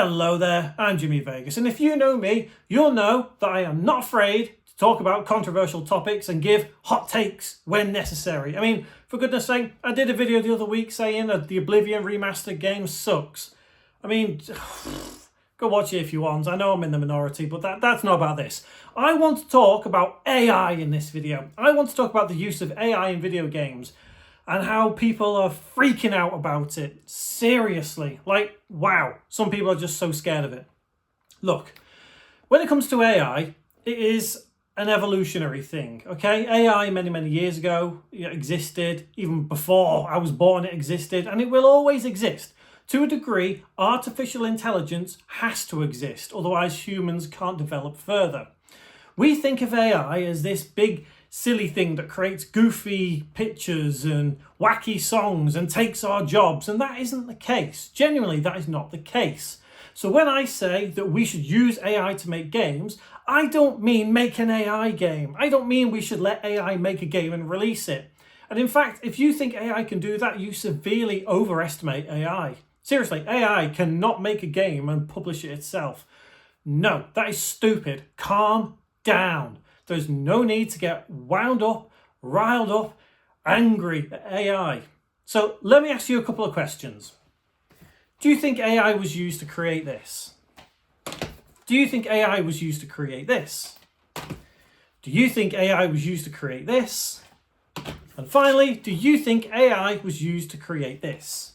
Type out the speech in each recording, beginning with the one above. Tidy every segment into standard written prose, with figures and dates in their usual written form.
Hello there, I'm Jimmy Vegas, and if you know me, you'll know that I am not afraid to talk about controversial topics and give hot takes when necessary. I mean, for goodness sake, I did a video the other week saying that the Oblivion remastered game sucks. I mean, go watch it if you want. I know I'm in the minority, but that's not about this. I want to talk about AI in this video. I want to talk about the use of AI in video games and how people are freaking out about it. Seriously. Like, wow. Some people are just so scared of it. Look, when it comes to AI, it is an evolutionary thing, okay? AI many years ago existed. Even before I was born, it existed, and it will always exist. To a degree, artificial intelligence has to exist, otherwise humans can't develop further. We think of AI as this big silly thing that creates goofy pictures and wacky songs and takes our jobs, and that isn't the case. Genuinely, that is not the case. So when I say that we should use AI to make games, I don't mean make an AI game. I don't mean we should let AI make a game and release it. And in fact, if you think AI can do that, you severely overestimate AI. Seriously, AI cannot make a game and publish it itself. No, that is stupid. Calm down. There's no need to get wound up, riled up, angry at AI. So let me ask you a couple of questions. Do you think AI was used to create this? Do you think AI was used to create this? Do you think AI was used to create this? And finally, do you think AI was used to create this?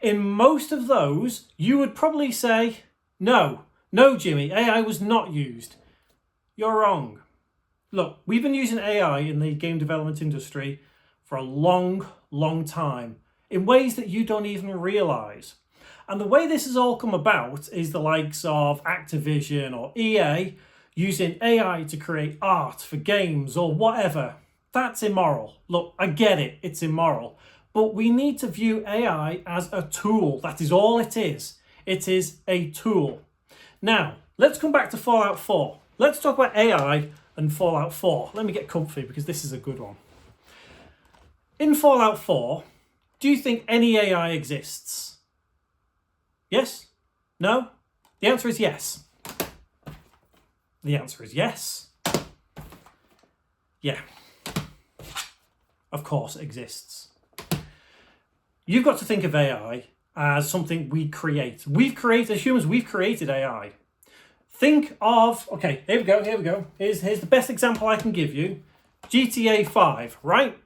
In most of those, you would probably say, no, Jimmy, AI was not used. You're wrong. Look, we've been using AI in the game development industry for a long time in ways that you don't even realise. And the way this has all come about is the likes of Activision or EA using AI to create art for games or whatever. That's immoral. Look, I get it, it's immoral. But we need to view AI as a tool. That is all it is. It is a tool. Now, let's come back to Fallout 4. Let's talk about AI and Fallout 4. Let me get comfy because this is a good one. In Fallout 4, do you think any AI exists? Yes? No? The answer is yes. The answer is yes. Yeah. Of course it exists. You've got to think of AI as something we create. As humans, we've created AI. Think of, okay, here we go. Here's the best example I can give you. GTA 5, right?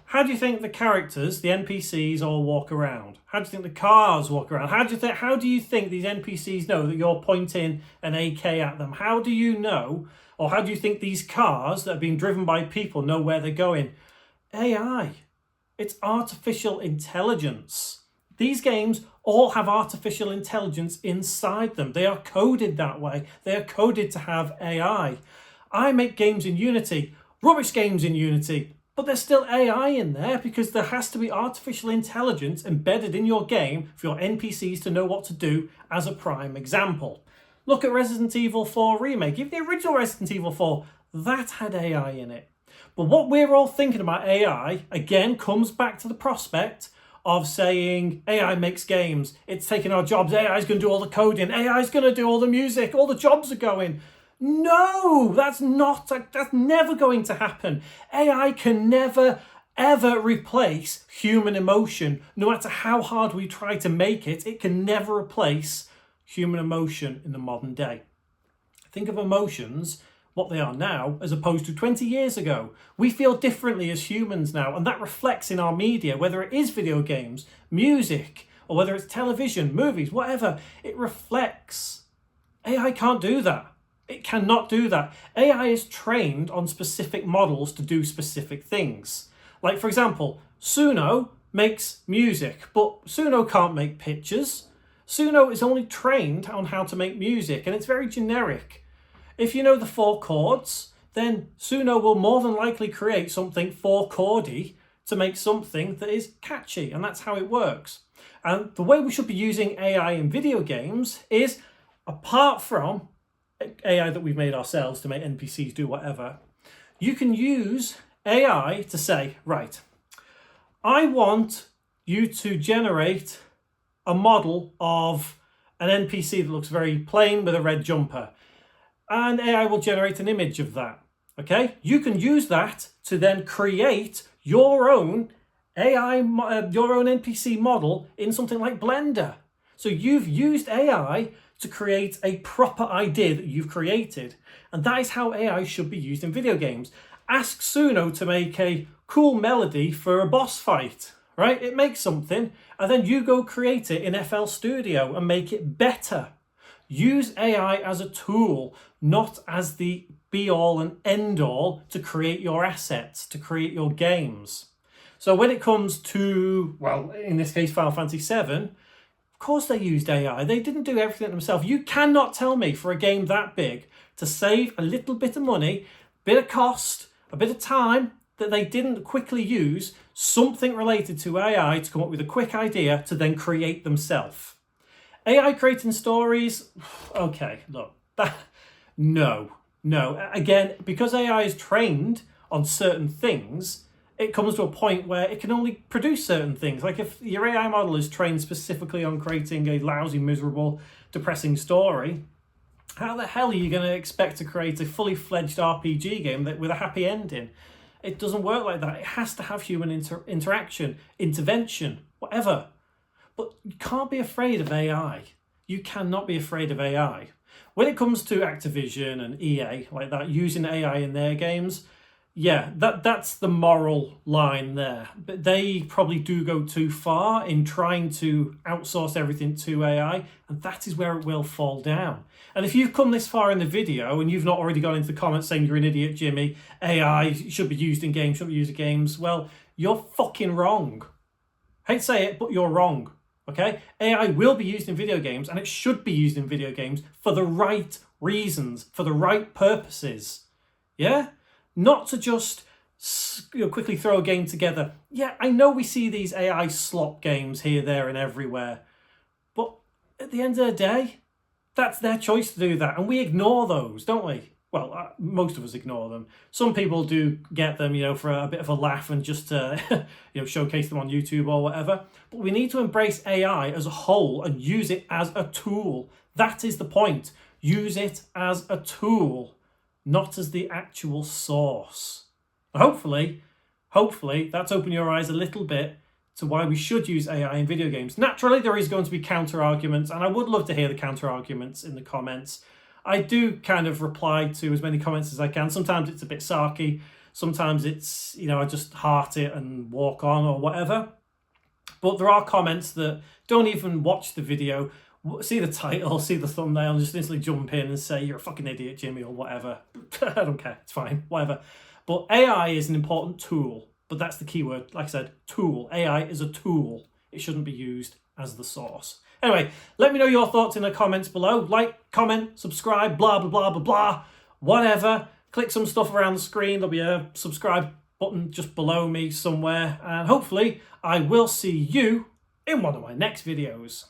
How do you think the characters, the NPCs, all walk around? How do you think the cars walk around? How do you think these NPCs know that you're pointing an AK at them? How do you know, or how do you think these cars that are being driven by people know where they're going? AI. It's artificial intelligence. These games all have artificial intelligence inside them. They are coded that way. They are coded to have AI. I make games in Unity, rubbish games in Unity, but there's still AI in there because there has to be artificial intelligence embedded in your game for your NPCs to know what to do, as a prime example. Look at Resident Evil 4 Remake. Even the original Resident Evil 4, that had AI in it. But what we're all thinking about AI, again, comes back to the prospect of saying AI makes games, it's taking our jobs, AI is going to do all the coding, AI is going to do all the music, all the jobs are going. No, that's never going to happen. AI can never, ever replace human emotion. No matter how hard we try to make it, it can never replace human emotion in the modern day. Think of emotions, what they are now, as opposed to 20 years ago. We feel differently as humans now, and that reflects in our media, whether it is video games, music, or whether it's television, movies, whatever. It reflects. AI can't do that. It cannot do that. AI is trained on specific models to do specific things. Like, for example, Suno makes music, but Suno can't make pictures. Suno is only trained on how to make music, and it's very generic. If you know the 4 chords, then Suno will more than likely create something 4-chordy to make something that is catchy, and that's how it works. And the way we should be using AI in video games is, apart from AI that we've made ourselves to make NPCs do whatever, you can use AI to say, right, I want you to generate a model of an NPC that looks very plain with a red jumper, and AI will generate an image of that. Okay, you can use that to then create your own your own NPC model in something like Blender. So you've used AI to create a proper idea that you've created. And that is how AI should be used in video games. Ask Suno to make a cool melody for a boss fight, right? It makes something, and then you go create it in FL Studio and make it better. Use AI as a tool, not as the be-all and end-all to create your assets, to create your games. So when it comes to, well, in this case, Final Fantasy VII, of course they used AI. They didn't do everything themselves. You cannot tell me for a game that big to save a little bit of money, bit of cost, a bit of time, that they didn't quickly use something related to AI to come up with a quick idea to then create themselves. AI creating stories, okay, look, no. Again, because AI is trained on certain things, it comes to a point where it can only produce certain things. Like if your AI model is trained specifically on creating a lousy, miserable, depressing story, how the hell are you going to expect to create a fully fledged RPG game with a happy ending? It doesn't work like that. It has to have human interaction, intervention, whatever. But you can't be afraid of AI. You cannot be afraid of AI. When it comes to Activision and EA, like that, using AI in their games, yeah, that's the moral line there. But they probably do go too far in trying to outsource everything to AI, and that is where it will fall down. And if you've come this far in the video and you've not already gone into the comments saying you're an idiot, Jimmy, AI should be used in games, shouldn't be used in games, well, you're fucking wrong. Hate to say it, but you're wrong. Okay? AI will be used in video games, and it should be used in video games for the right reasons, for the right purposes. Yeah? Not to just quickly throw a game together. Yeah, I know we see these AI slop games here, there, and everywhere. But at the end of the day, that's their choice to do that. And we ignore those, don't we? Well, most of us ignore them. Some people do get them, for a bit of a laugh and just to, showcase them on YouTube or whatever. But we need to embrace AI as a whole and use it as a tool. That is the point. Use it as a tool, not as the actual source. Hopefully that's opened your eyes a little bit to why we should use AI in video games. Naturally, there is going to be counter arguments, and I would love to hear the counter arguments in the comments. I do kind of reply to as many comments as I can. Sometimes it's a bit sarky. Sometimes it's, I just heart it and walk on or whatever. But there are comments that don't even watch the video, see the title, see the thumbnail, and just instantly jump in and say, you're a fucking idiot, Jimmy, or whatever. I don't care. It's fine. Whatever. But AI is an important tool. But that's the key word. Like I said, tool. AI is a tool. It shouldn't be used as the source. Anyway, let me know your thoughts in the comments below. Like, comment, subscribe, blah, blah, blah, blah, blah. Whatever. Click some stuff around the screen. There'll be a subscribe button just below me somewhere. And hopefully, I will see you in one of my next videos.